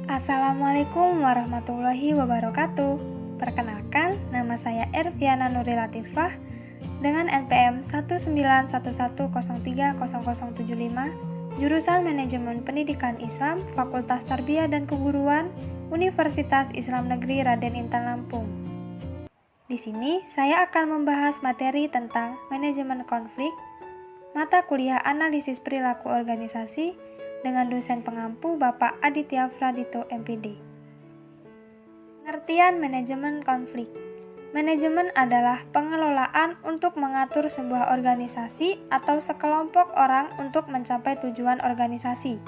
Assalamualaikum warahmatullahi wabarakatuh. Perkenalkan, nama saya Erviana Nuril Latifah dengan NPM 19110300075, jurusan Manajemen Pendidikan Islam, Fakultas Tarbiyah dan Keguruan, Universitas Islam Negeri Raden Intan Lampung. Di sini saya akan membahas materi tentang manajemen konflik, mata kuliah analisis perilaku organisasi dengan dosen pengampu Bapak Aditya Pradito MPD. Pengertian manajemen konflik. Manajemen adalah pengelolaan untuk mengatur sebuah organisasi atau sekelompok orang untuk mencapai tujuan organisasi.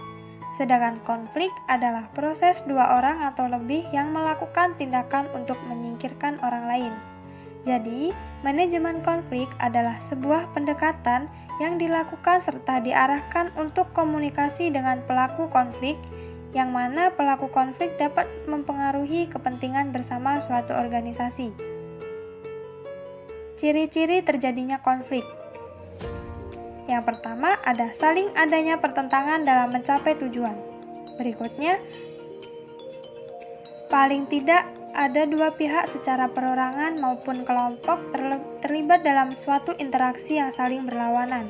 Sedangkan konflik adalah proses dua orang atau lebih yang melakukan tindakan untuk menyingkirkan orang lain. Jadi, manajemen konflik adalah sebuah pendekatan yang dilakukan serta diarahkan untuk komunikasi dengan pelaku konflik, yang mana pelaku konflik dapat mempengaruhi kepentingan bersama suatu organisasi. Ciri-ciri terjadinya konflik. Yang pertama, ada saling adanya pertentangan dalam mencapai tujuan. Berikutnya, paling tidak ada dua pihak secara perorangan maupun kelompok terlibat dalam suatu interaksi yang saling berlawanan.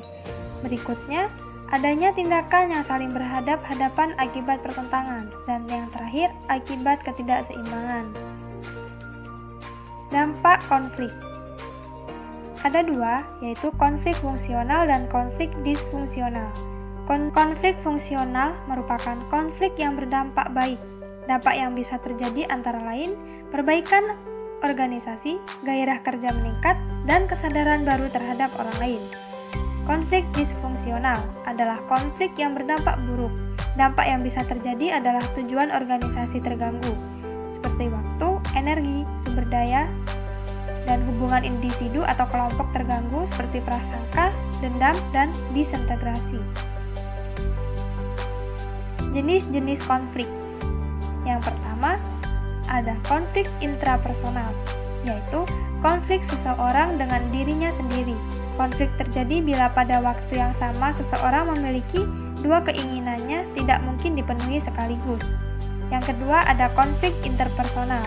Berikutnya, adanya tindakan yang saling berhadap-hadapan akibat pertentangan. Dan yang terakhir, akibat ketidakseimbangan. Dampak konflik. Ada dua, yaitu konflik fungsional dan konflik disfungsional. Konflik fungsional merupakan konflik yang berdampak baik. Dampak yang bisa terjadi antara lain perbaikan organisasi, gairah kerja meningkat, dan kesadaran baru terhadap orang lain. Konflik disfungsional adalah konflik yang berdampak buruk. Dampak yang bisa terjadi adalah tujuan organisasi terganggu, seperti waktu, energi, sumber daya, dan hubungan individu atau kelompok terganggu seperti prasangka, dendam, dan disintegrasi. Jenis-jenis konflik. Yang pertama, ada konflik intrapersonal, yaitu konflik seseorang dengan dirinya sendiri. Konflik terjadi bila pada waktu yang sama seseorang memiliki dua keinginannya tidak mungkin dipenuhi sekaligus. Yang kedua, ada konflik interpersonal,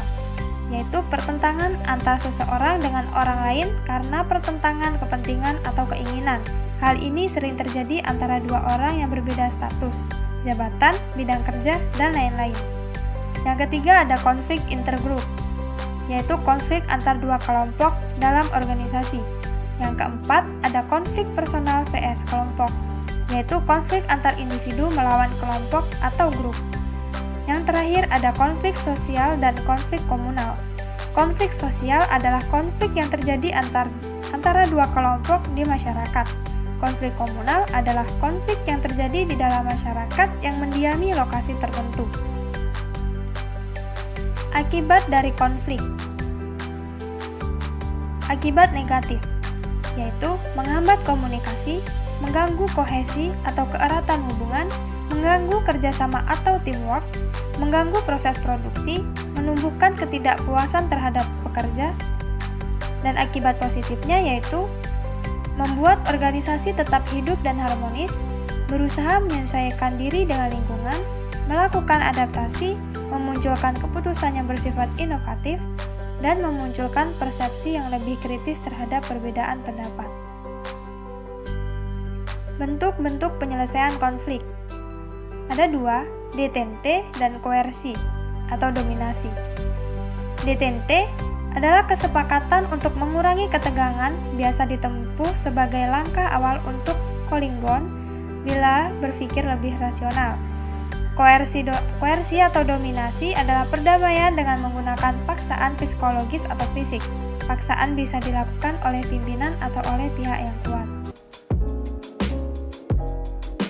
yaitu pertentangan antara seseorang dengan orang lain karena pertentangan kepentingan atau keinginan. Hal ini sering terjadi antara dua orang yang berbeda status, jabatan, bidang kerja, dan lain-lain. Yang ketiga, ada konflik intergrup, yaitu konflik antar dua kelompok dalam organisasi. Yang keempat, ada konflik personal vs kelompok, yaitu konflik antar individu melawan kelompok atau grup. Yang terakhir, ada konflik sosial dan konflik komunal. Konflik sosial adalah konflik yang terjadi antara dua kelompok di masyarakat. Konflik komunal adalah konflik yang terjadi di dalam masyarakat yang mendiami lokasi tertentu. Akibat dari konflik. Akibat negatif, yaitu menghambat komunikasi, mengganggu kohesi atau keeratan hubungan, mengganggu kerjasama atau teamwork, mengganggu proses produksi, menumbuhkan ketidakpuasan terhadap pekerja, dan akibat positifnya yaitu membuat organisasi tetap hidup dan harmonis, berusaha menyesuaikan diri dengan lingkungan, melakukan adaptasi, memunculkan keputusan yang bersifat inovatif, dan memunculkan persepsi yang lebih kritis terhadap perbedaan pendapat. Bentuk-bentuk penyelesaian konflik. Ada dua, detente dan koersi atau dominasi. Detente adalah kesepakatan untuk mengurangi ketegangan, biasa ditempuh sebagai langkah awal untuk cooling down bila berpikir lebih rasional. Koersi atau dominasi adalah perdamaian dengan menggunakan paksaan psikologis atau fisik. Paksaan bisa dilakukan oleh pimpinan atau oleh pihak yang kuat.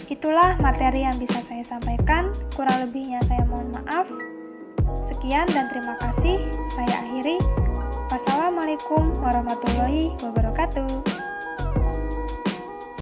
Itulah materi yang bisa saya sampaikan, kurang lebihnya saya mohon maaf. Sekian dan terima kasih, saya akhiri. Wassalamualaikum warahmatullahi wabarakatuh.